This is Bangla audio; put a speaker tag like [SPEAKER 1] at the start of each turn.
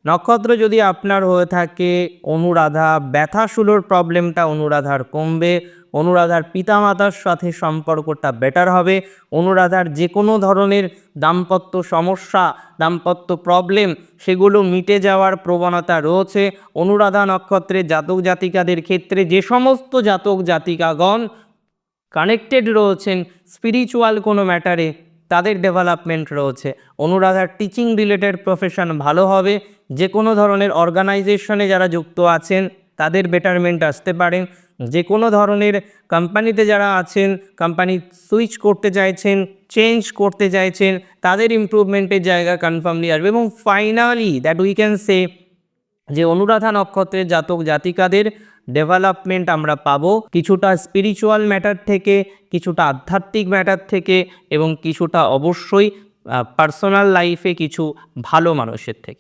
[SPEAKER 1] নক্ষত্র যদি আপনার হয়ে থাকে অনুরাধা, ব্যথাশুলোর প্রবলেমটা অনুরাধার কমবে, অনুরাধার পিতামাতার সাথে সম্পর্কটা বেটার হবে, অনুরাধার যে কোনো ধরনের দাম্পত্য সমস্যা, দাম্পত্য প্রবলেম সেগুলো মিটে যাওয়ার প্রবণতা রয়েছে। অনুরাধা নক্ষত্রের জাতক জাতিকাদের ক্ষেত্রে যে সমস্ত জাতক জাতিকাগণ কানেক্টেড রয়েছেন স্পিরিচুয়াল কোনো ম্যাটারে, তাদের ডেভেলপমেন্ট রয়েছে। অনুরাধার টিচিং রিলেটেড প্রফেশন ভালো হবে, যে কোনো ধরনের অর্গানাইজেশনে যারা যুক্ত আছেন তাদের বেটারমেন্ট আসতে পারেন, যে কোনো ধরনের কোম্পানিতে যারা আছেন, কোম্পানি সুইচ করতে চাইছেন, চেঞ্জ করতে চাইছেন, তাদের ইমপ্রুভমেন্টের জায়গা কনফার্মলি আসবে। এবং finally that we can say যে অনুরাধা নক্ষত্রের জাতক জাতিকাদের ডেভেলপমেন্ট আমরা পাবো কিছুটা স্পিরিচুয়াল ম্যাটার থেকে, কিছুটা আধ্যাত্মিক ম্যাটার থেকে, এবং কিছুটা অবশ্যই পার্সোনাল লাইফে কিছু ভালো মানুষের থেকে।